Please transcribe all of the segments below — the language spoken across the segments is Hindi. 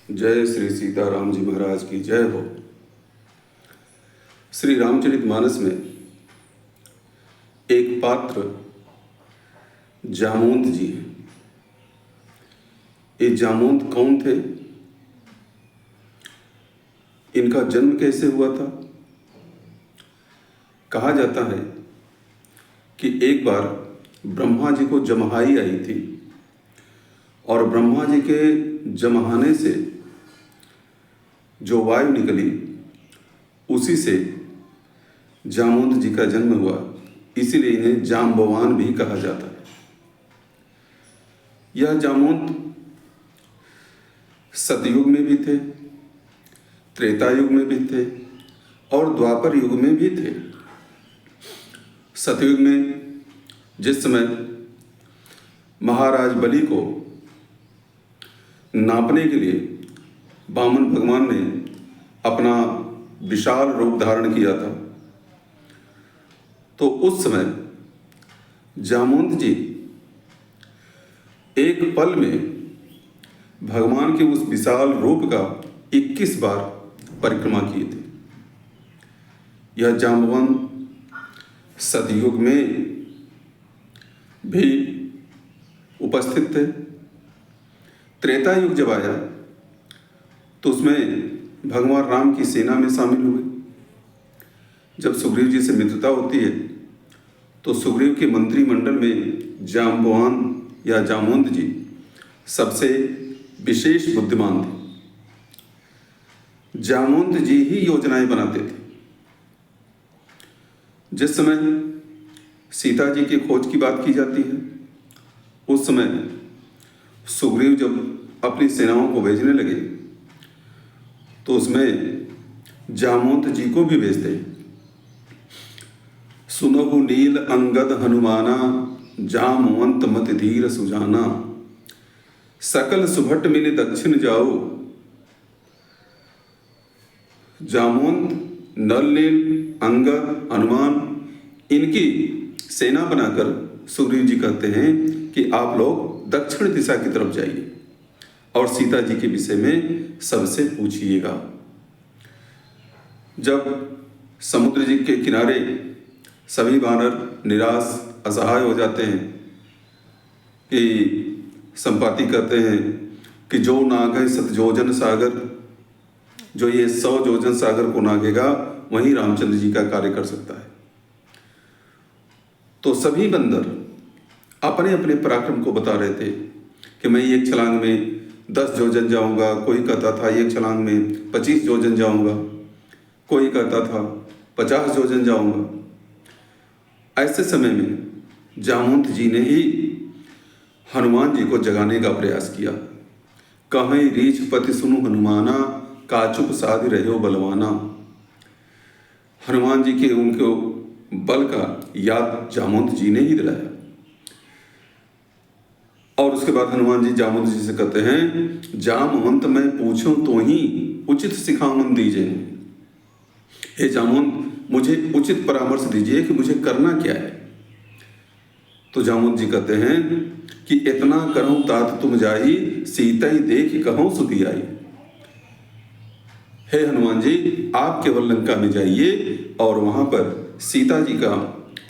जय श्री सीताराम जी महाराज की जय हो। श्री रामचरितमानस में एक पात्र जामवंत जी हैं। ये जामवंत कौन थे, इनका जन्म कैसे हुआ था? कहा जाता है कि एक बार ब्रह्मा जी को जमहाई आई थी और ब्रह्मा जी के जमहाने से जो वायु निकली उसी से जामवंत जी का जन्म हुआ, इसीलिए इन्हें जाम्बवान भी कहा जाता है। यह जामवंत सतयुग में भी थे, त्रेता युग में भी थे और द्वापर युग में भी थे। सतयुग में जिस समय महाराज बलि को नापने के लिए वामन भगवान ने अपना विशाल रूप धारण किया था, तो उस समय जामवंत जी एक पल में भगवान के उस विशाल रूप का 21 बार परिक्रमा किए थे। यह जाम्बवान सतयुग में भी उपस्थित थे। त्रेता युग जब आया तो उसमें भगवान राम की सेना में शामिल हुए। जब सुग्रीव जी से मित्रता होती है तो सुग्रीव के मंत्रिमंडल में जाम्बवान या जामवंत जी सबसे विशेष बुद्धिमान थे। जामवंत जी ही योजनाएं बनाते थे। जिस समय सीता जी की खोज की बात की जाती है, उस समय सुग्रीव जब अपनी सेनाओं को भेजने लगे तो उसमें जामवंत जी को भी भेजते हैं। सुनहु नील अंगद हनुमाना, जामवंत मत धीर सुजाना, सकल सुभट मिले दक्षिण जाओ। जामवंत, नल नील, अंगद, हनुमान, इनकी सेना बनाकर सुग्रीव जी कहते हैं कि आप लोग दक्षिण दिशा की तरफ जाइए और सीता जी के विषय में सबसे पूछिएगा। जब समुद्र जी के किनारे सभी वानर निराश असहाय हो जाते हैं कि संपाति कहते हैं कि जो नागे सतजोजन सागर, जो ये 100 जोजन सागर को नागेगा वहीं रामचंद्र जी का कार्य कर सकता है। तो सभी बंदर अपने अपने पराक्रम को बता रहे थे कि मैं एक छलांग में 10 जोजन जाऊंगा, कोई कहता था एक छलांग में 25 जोजन जाऊंगा, कोई कहता था 50 जोजन जाऊंगा। ऐसे समय में जामवंत जी ने ही हनुमान जी को जगाने का प्रयास किया। कहीं रीछ पति सुनु हनुमाना, काचुप साधि रहो बलवाना। हनुमान जी के उनको बल का याद जामवंत जी ने ही दिलाया। और उसके बाद हनुमान जी जामवंत जी से कहते हैं, जामवंत मैं पूछूं तो ही उचित सिखावन दीजिए। हे जामवंत, मुझे उचित परामर्श दीजिए कि मुझे करना क्या है। तो जामवंत जी कहते हैं कि इतना करऊं तात तुम जाई, सीता ही देख कहूं सुधी आई। हे हनुमान जी, आप केवल लंका में जाइए और वहां पर सीता जी का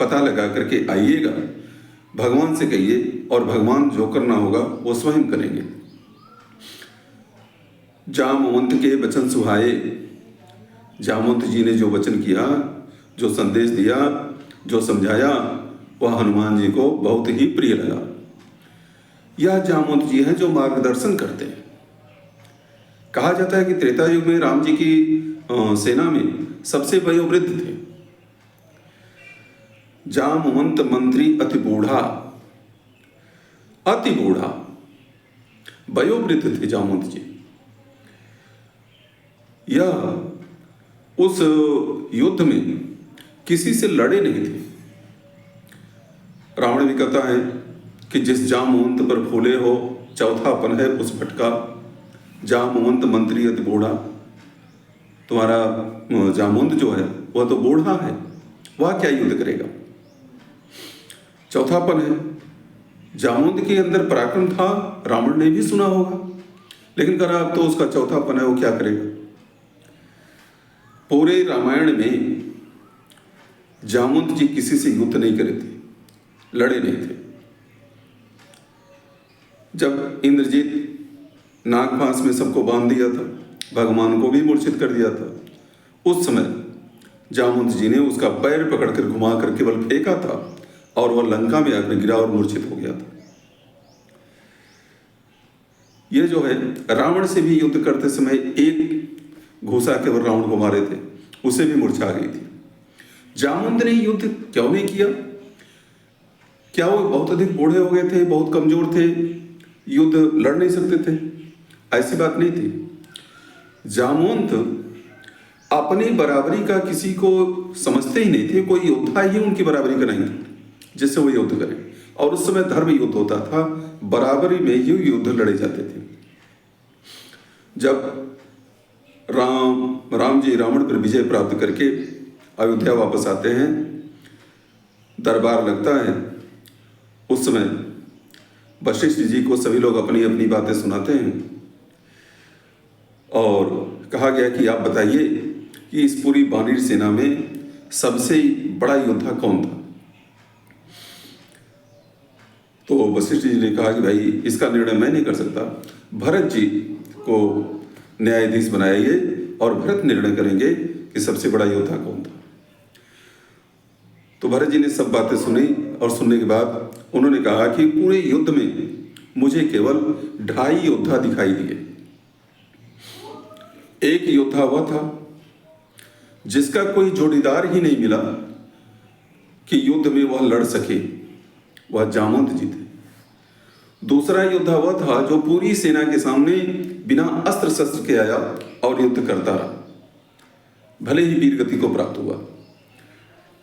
पता लगा करके आइएगा। भगवान से कहिए और भगवान जो करना होगा वो स्वयं करेंगे। जामवंत के वचन सुहाए। जामवंत जी ने जो वचन किया, जो संदेश दिया, जो समझाया, वह हनुमान जी को बहुत ही प्रिय लगा। यह जामवंत जी हैं जो मार्गदर्शन करते हैं। कहा जाता है कि त्रेता युग में राम जी की सेना में सबसे वयोवृद्ध थे। जामवंत मंत्री अति बूढ़ा, अति बूढ़ा वयोवृद्ध थे जामवंत जी। यह उस युद्ध में किसी से लड़े नहीं थे। रावण भी कहता है कि जिस जामवंत पर फूले हो चौथापन है उस भटका। जामवंत मंत्री अति बूढ़ा, तुम्हारा जामवंत जो है वह तो बूढ़ा है, वह क्या युद्ध करेगा। चौथापन है। जामवंत के अंदर पराक्रम था, रावण ने भी सुना होगा लेकिन करा अब तो उसका चौथापन है, वो क्या करेगा। पूरे रामायण में जामवंत जी किसी से युद्ध नहीं करे थे, लड़े नहीं थे। जब इंद्रजीत नागपाश में सबको बांध दिया था, भगवान को भी मूर्छित कर दिया था, उस समय जामवंत जी ने उसका पैर पकड़कर घुमा कर केवल फेंका था और वह लंका में आकर गिरा और मूर्छित हो गया था। ये जो है रावण से भी युद्ध करते समय एक घूसा केवल रावण को मारे थे, उसे भी मूर्छा आ गई थी। जामवंत ने युद्ध क्यों नहीं किया? क्या वो बहुत अधिक बूढ़े हो गए थे, बहुत कमजोर थे, युद्ध लड़ नहीं सकते थे? ऐसी बात नहीं थी। जामवंत अपनी बराबरी का किसी को समझते ही नहीं थे, कोई योद्धा ही उनकी बराबरी का नहीं था जिससे वो युद्ध करें। और उस समय धर्म युद्ध होता था, बराबरी में ही युद्ध लड़े जाते थे। जब राम जी रावण पर विजय प्राप्त करके अयोध्या वापस आते हैं, दरबार लगता है, उस समय वशिष्ठ जी को सभी लोग अपनी अपनी बातें सुनाते हैं और कहा गया कि आप बताइए कि इस पूरी वानर सेना में सबसे बड़ा योद्धा कौन था। तो वशिष्ठ जी ने कहा कि भाई इसका निर्णय मैं नहीं कर सकता, भरत जी को न्यायाधीश बनाइए और भरत निर्णय करेंगे कि सबसे बड़ा योद्धा कौन था। तो भरत जी ने सब बातें सुनी और सुनने के बाद उन्होंने कहा कि पूरे युद्ध में मुझे केवल 2.5 योद्धा दिखाई दिए। एक योद्धा वह था जिसका कोई जोड़ीदार ही नहीं मिला कि युद्ध में वह लड़ सके, वह जामवंत जी थे। दूसरा योद्धा वह था जो पूरी सेना के सामने बिना अस्त्र शस्त्र के आया और युद्ध करता रहा, भले ही वीर गति को प्राप्त हुआ,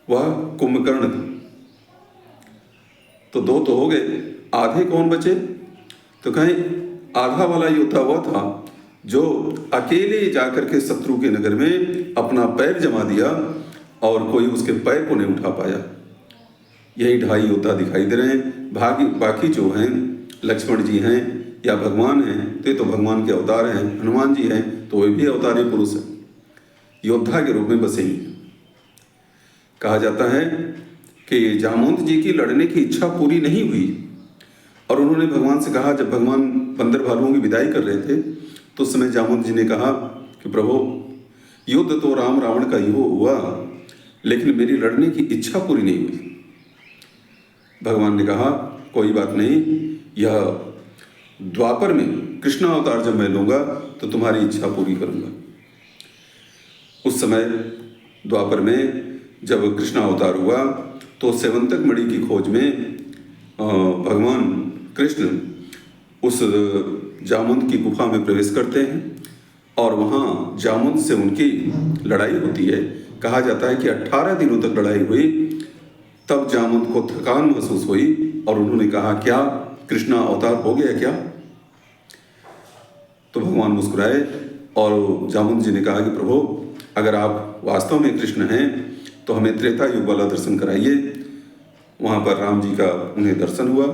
वह कुंभकर्ण था। तो 2 तो हो गए, आधे कौन बचे? तो कहें आधा वाला योद्धा वह था जो अकेले जाकर के शत्रु के नगर में अपना पैर जमा दिया और कोई उसके पैर को नहीं उठा पाया। यही 2.5 योद्धा दिखाई दे रहे हैं। बाकी जो हैं लक्ष्मण जी हैं या भगवान हैं, तो ये तो भगवान के अवतार हैं। हनुमान जी हैं तो वे भी अवतारी पुरुष हैं, योद्धा के रूप में बसे ही। कहा जाता है कि जामवंत जी की लड़ने की इच्छा पूरी नहीं हुई और उन्होंने भगवान से कहा, जब भगवान बंदर भालुओं की विदाई कर रहे थे तो उस समय जामवंत जी ने कहा कि प्रभु युद्ध तो राम रावण का ही हुआ, लेकिन मेरी लड़ने की इच्छा पूरी नहीं हुई। भगवान ने कहा कोई बात नहीं, यह द्वापर में कृष्ण अवतार जब मैं लूंगा तो तुम्हारी इच्छा पूरी करूंगा। उस समय द्वापर में जब कृष्ण अवतार हुआ तो सेवंतक मणि की खोज में भगवान कृष्ण उस जामवंत की गुफा में प्रवेश करते हैं और वहाँ जामवंत से उनकी लड़ाई होती है। कहा जाता है कि 18 दिनों तक लड़ाई हुई, तब जामवंत को थकान महसूस हुई और उन्होंने कहा क्या कृष्ण अवतार हो गया क्या? तो भगवान मुस्कुराए और जामवंत जी ने कहा कि प्रभु अगर आप वास्तव में कृष्ण हैं तो हमें त्रेता युग वाला दर्शन कराइए। वहाँ पर राम जी का उन्हें दर्शन हुआ।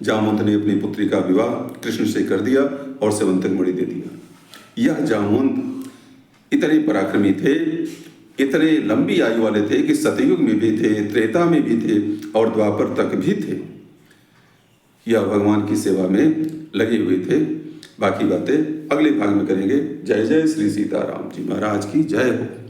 जामवंत ने अपनी पुत्री का विवाह कृष्ण से कर दिया और सेवंतक मणि दे दिया। यह जामवंत इतने पराक्रमी थे, इतने लंबी आयु वाले थे कि सतयुग में भी थे, त्रेता में भी थे और द्वापर तक भी थे। यह भगवान की सेवा में लगे हुए थे। बाकी बातें अगले भाग में करेंगे। जय जय श्री सीताराम जी महाराज की जय हो।